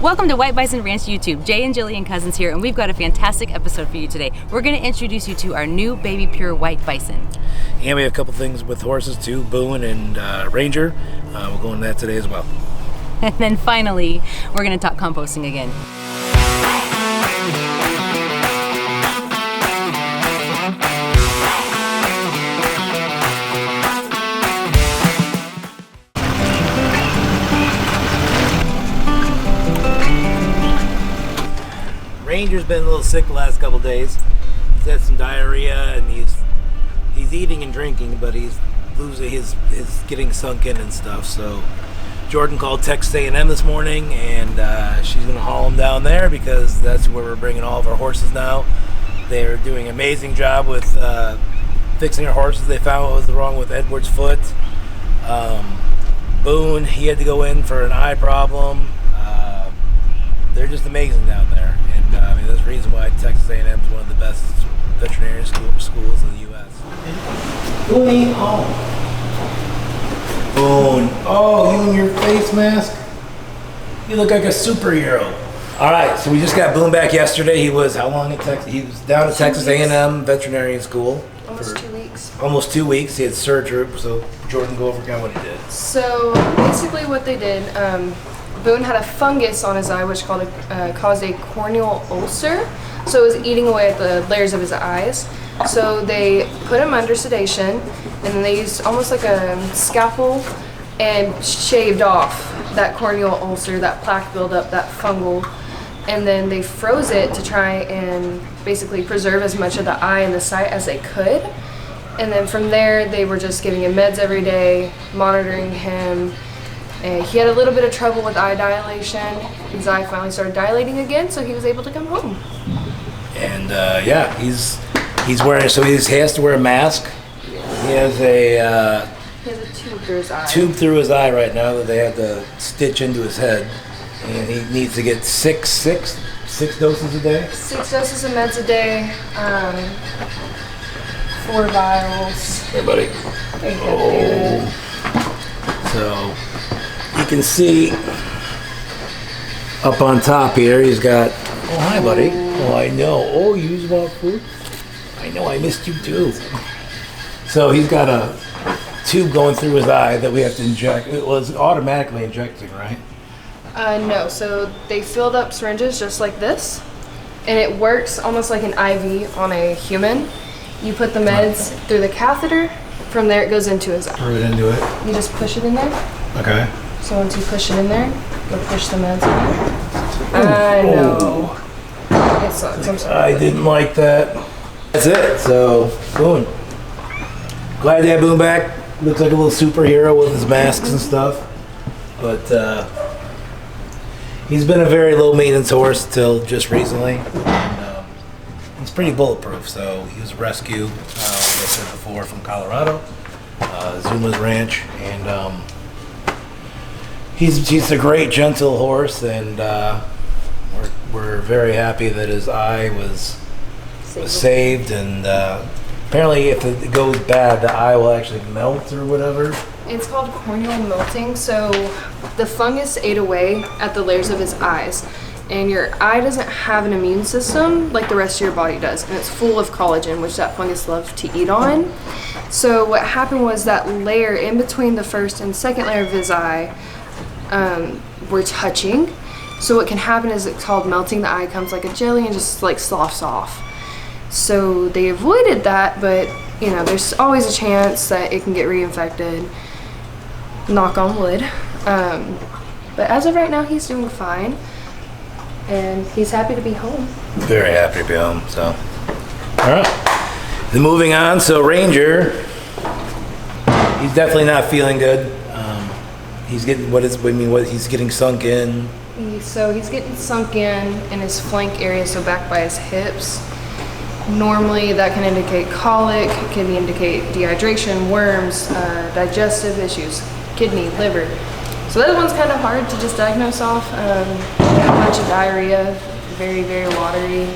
Welcome to White Bison Ranch YouTube. Jay and Jillian Cousins here, and we've got a fantastic episode for you today. We're going to introduce you to our new baby pure white bison. And we have a couple things with horses too, Boone and Ranger. We'll go into that today as well. And then finally, we're going to talk composting again. Ranger's been a little sick the last couple days. He's had some diarrhea and he's eating and drinking, but he's losing his getting sunk in and stuff. So Jordan called Texas A&M this morning, and she's gonna haul him down there because that's where we're bringing all of our horses now. They're doing an amazing job with fixing our horses. They found what was wrong with Edward's foot. Boone, he had to go in for an eye problem. They're just amazing down there. I mean, there's a reason why Texas A&M is one of the best veterinary schools in the U.S. Boone, Boone, oh, you in your face mask? You look like a superhero. All right, so we just got Boone back yesterday. He was how long at Texas? He was down at Texas A&M Veterinary School. Almost 2 weeks. Almost 2 weeks. He had surgery. So Jordan, go over kind of what he did. So basically, what they did. Boone had a fungus on his eye which caused a corneal ulcer, so it was eating away at the layers of his eyes. So they put him under sedation, and then they used almost like a scalpel and shaved off that corneal ulcer, that plaque buildup, that fungal, and then they froze it to try and basically preserve as much of the eye and the sight as they could. And then from there, they were just giving him meds every day, monitoring him. He had a little bit of trouble with eye dilation. His eye finally started dilating again, so he was able to come home. And yeah, he's wearing, so he has to wear a mask. He has a tube through his eye. Tube through his eye right now that they had to stitch into his head, and he needs to get six doses a day. 6 doses of meds a day. 4 vials. Hey, buddy. Oh. So you can see up on top here, he's got, oh, hi, buddy. Oh, I know. Oh, you just want food? I know, I missed you too. So he's got a tube going through his eye that we have to inject. It was automatically injecting, right? No, so they filled up syringes just like this, and it works almost like an IV on a human. You put the meds through the catheter. From there, it goes into his eye. Right into it. You just push it in there. Okay. So once you push it in there, you'll push the meds in there. I know. It sucks. I'm sorry. I didn't like that. That's it. So, Boone. Glad to have Boone back. Looks like a little superhero with his masks and stuff. But he's been a very low maintenance horse till just recently. And, he's pretty bulletproof. So he was rescued. Like I said before, from Colorado, Zuma's ranch, and he's a great, gentle horse, and we're very happy that his eye was saved. And apparently, if it goes bad, the eye will actually melt or whatever. It's called corneal melting. So the fungus ate away at the layers of his eyes. And your eye doesn't have an immune system like the rest of your body does, and it's full of collagen, which that fungus loves to eat on. So what happened was that layer in between the first and second layer of his eye were touching. So what can happen is it's called melting. The eye comes like a jelly and just like sloughs off. So they avoided that, but you know, there's always a chance that it can get reinfected. Knock on wood. But as of right now, he's doing fine. And he's happy to be home. Very happy to be home. So, all right. Then moving on. So Ranger, he's definitely not feeling good. He's getting he's getting sunk in. So he's getting sunk in his flank area, so back by his hips. Normally that can indicate colic, it can indicate dehydration, worms, digestive issues, kidney, liver. So that one's kind of hard to just diagnose off. A bunch of diarrhea, very, very watery.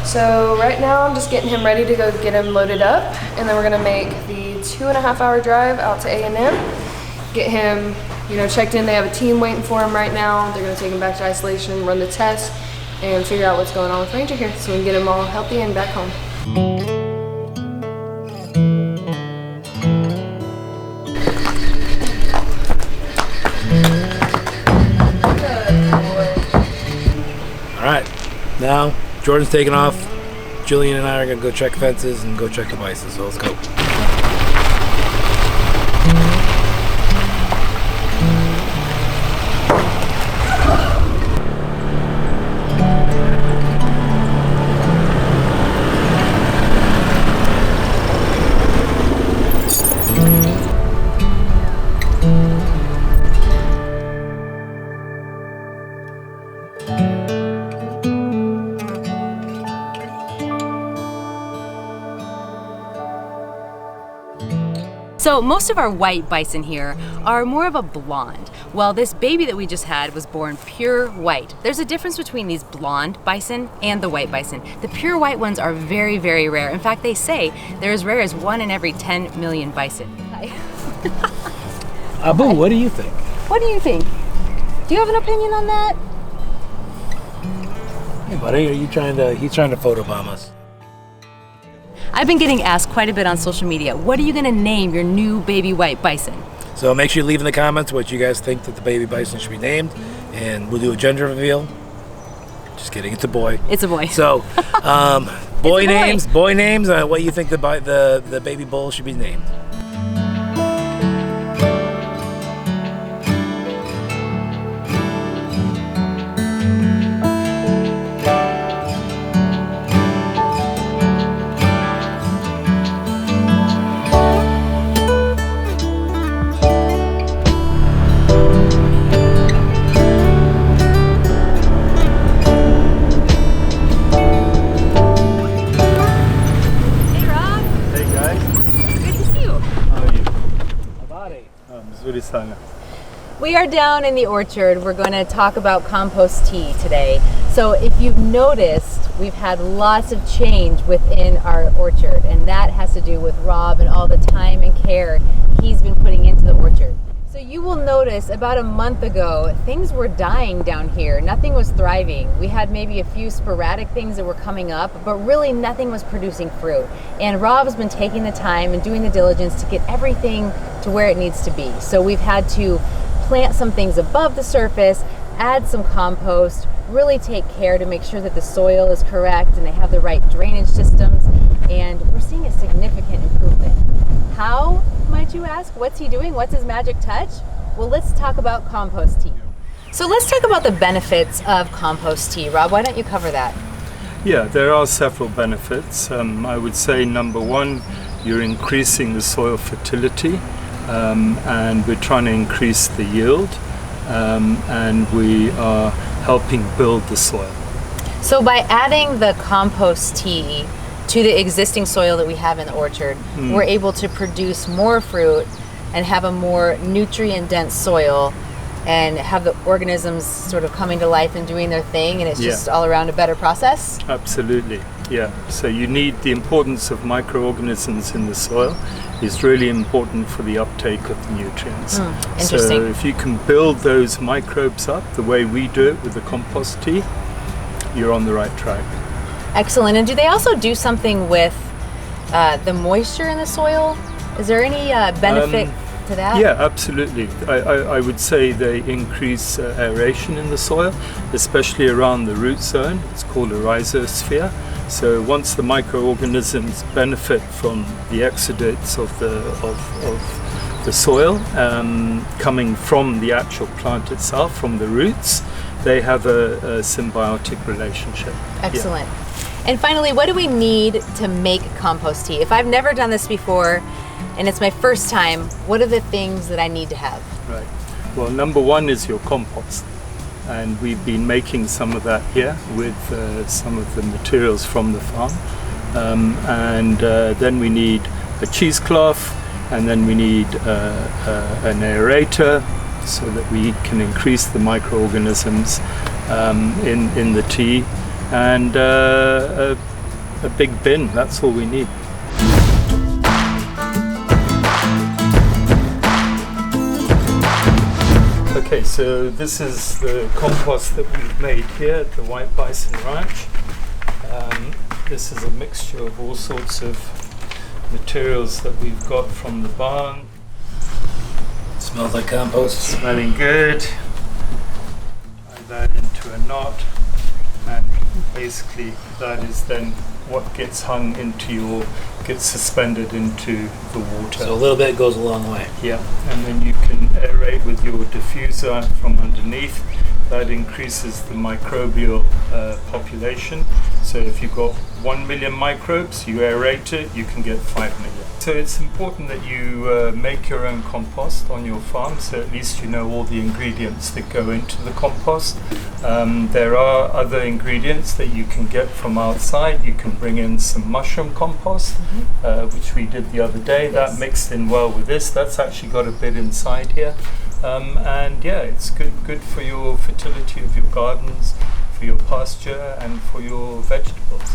So right now I'm just getting him ready to go get him loaded up, and then we're gonna make the 2.5 hour drive out to A&M, get him checked in. They have a team waiting for him right now. They're going to take him back to isolation, run the test, and figure out what's going on with Ranger here so we can get him all healthy and back home. All right, now Jordan's taking off. Jillian and I are gonna go check fences and go check the bison, so let's go. So most of our white bison here are more of a blonde, while this baby that we just had was born pure white. There's a difference between these blonde bison and the white bison. The pure white ones are very, very rare. In fact, they say they're as rare as 1 in every 10 million bison. Hi. Abu, what do you think? What do you think? Do you have an opinion on that? Hey buddy, he's trying to photobomb us. I've been getting asked quite a bit on social media, what are you gonna name your new baby white bison? So make sure you leave in the comments what you guys think that the baby bison should be named, and we'll do a gender reveal. Just kidding, it's a boy. It's a boy. So, boy names, what you think the baby bull should be named. We are down in the orchard. We're going to talk about compost tea today. So if you've noticed, we've had lots of change within our orchard, and that has to do with Rob and all the time and care he's been putting into the orchard. So you will notice about a month ago, things were dying down here. Nothing was thriving. We had maybe a few sporadic things that were coming up, but really nothing was producing fruit. And Rob's been taking the time and doing the diligence to get everything to where it needs to be. So we've had to plant some things above the surface, add some compost, really take care to make sure that the soil is correct and they have the right drainage systems, and we're seeing a significant improvement. How, might you ask? What's he doing? What's his magic touch? Well, let's talk about compost tea. So let's talk about the benefits of compost tea. Rob, why don't you cover that? Yeah, there are several benefits. I would say number one, you're increasing the soil fertility. And we're trying to increase the yield, and we are helping build the soil. So by adding the compost tea to the existing soil that we have in the orchard, we're able to produce more fruit and have a more nutrient-dense soil and have the organisms sort of coming to life and doing their thing, and it's just all around a better process? Absolutely, yeah. So you need the importance of microorganisms in the soil is really important for the uptake of the nutrients. Interesting. So if you can build those microbes up the way we do it with the compost tea, you're on the right track. Excellent. And do they also do something with the moisture in the soil? Is there any benefit to that? Yeah, absolutely. I would say they increase aeration in the soil, especially around the root zone. It's called a rhizosphere. So once the microorganisms benefit from the exudates of the soil coming from the actual plant itself, from the roots, they have a symbiotic relationship. Excellent. Yeah. And finally, what do we need to make compost tea? If I've never done this before and it's my first time, what are the things that I need to have? Right. Well, number one is your compost. And we've been making some of that here with some of the materials from the farm. Then we need a cheesecloth, and then we need an aerator so that we can increase the microorganisms in the tea, and a big bin. That's all we need. Okay, so this is the compost that we've made here at the White Bison Ranch. This is a mixture of all sorts of materials that we've got from the barn. Smells like compost. Smelling good. Add that into a knot, and basically that is then what gets gets suspended into the water. So a little bit goes a long way. Yeah, and then you can aerate with your diffuser from underneath. That increases the microbial population. So if you've got 1 million microbes, you aerate it, you can get 5 million. So it's important that you make your own compost on your farm, so at least you know all the ingredients that go into the compost. There are other ingredients that you can get from outside. You can bring in some mushroom compost, which we did the other day. Yes. That mixed in well with this. That's actually got a bit inside here. And yeah, it's good for your fertility of your gardens, for your pasture, and for your vegetables.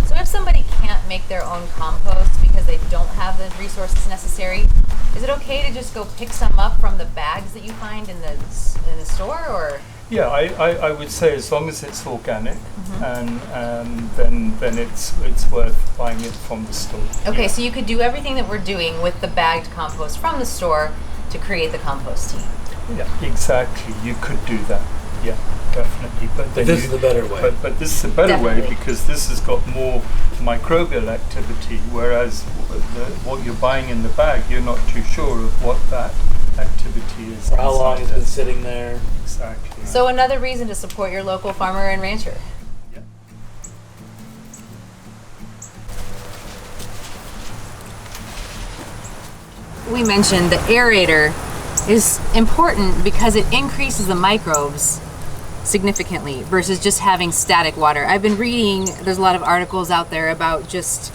So if somebody can't make their own compost because they don't have the resources necessary, is it okay to just go pick some up from the bags that you find in the store, or? Yeah, I would say as long as it's organic, and then it's worth buying it from the store. Okay, so you could do everything that we're doing with the bagged compost from the store to create the compost tea. Yeah, exactly. You could do that. Yeah, definitely. But then This is the better way. But this is a better way Definitely. because this has got more microbial activity, whereas what you're buying in the bag, you're not too sure of what that activity is. For how long inside it's it. been sitting there. Exactly. So another reason to support your local farmer and rancher. Yeah. We mentioned the aerator is important because it increases the microbes significantly versus just having static water. I've been reading, there's a lot of articles out there about just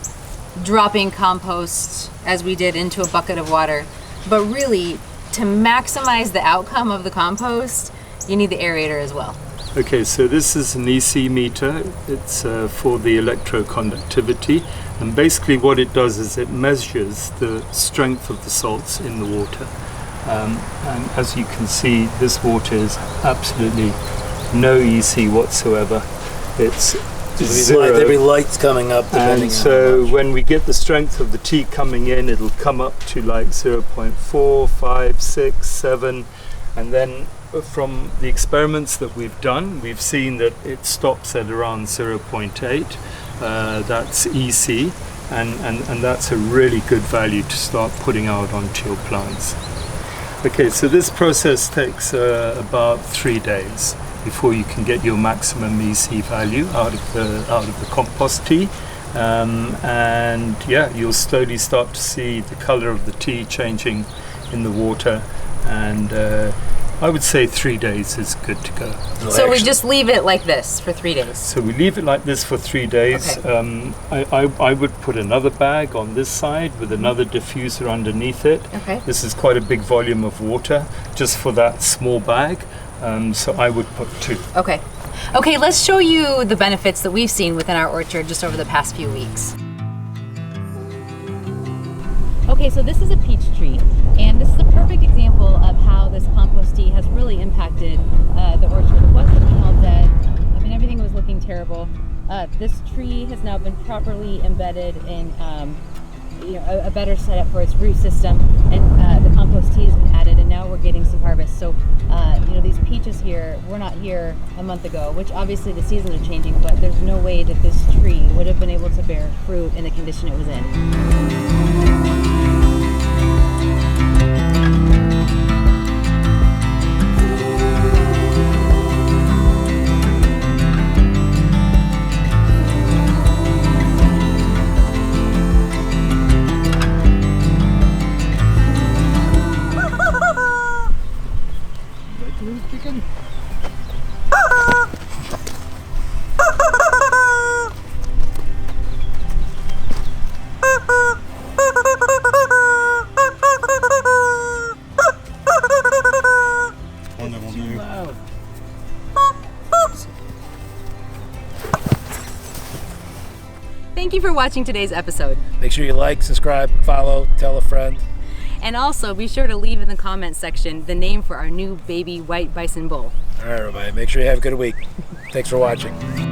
dropping compost as we did into a bucket of water. But really, to maximize the outcome of the compost, you need the aerator as well. Okay, so this is an EC meter. It's for the electroconductivity, and basically what it does is it measures the strength of the salts in the water. And as you can see, this water is absolutely no EC whatsoever. It's zero. There'll be lights coming up depending And so on how much. when we get the strength of the tea coming in, it'll come up to like 0.4, 5, 6, 7, and then from the experiments that we've done, we've seen that it stops at around 0.8. That's EC, and that's a really good value to start putting out onto your plants. Okay, so this process takes about 3 days before you can get your maximum EC value out of the compost tea. And yeah, you'll slowly start to see the color of the tea changing in the water, and I would say 3 days is good to go. So we just leave it like this for 3 days. So we leave it like this for 3 days. Okay. I would put another bag on this side with another diffuser underneath it. Okay. This is quite a big volume of water just for that small bag. So I would put 2. Okay. Okay, let's show you the benefits that we've seen within our orchard just over the past few weeks. Okay, so this is a peach tree, and this is a perfect example of how this compost tea has really impacted the orchard. It was looking all dead. I mean, everything was looking terrible. This tree has now been properly embedded in a better setup for its root system, and the compost tea has been added, and now we're getting some harvest. So, these peaches here were not here a month ago, which obviously the seasons are changing, but there's no way that this tree would have been able to bear fruit in the condition it was in. Thank you for watching today's episode. Make sure you like, subscribe, follow, tell a friend. And also be sure to leave in the comments section the name for our new baby white bison bull. All right, everybody. Make sure you have a good week. Thanks for watching.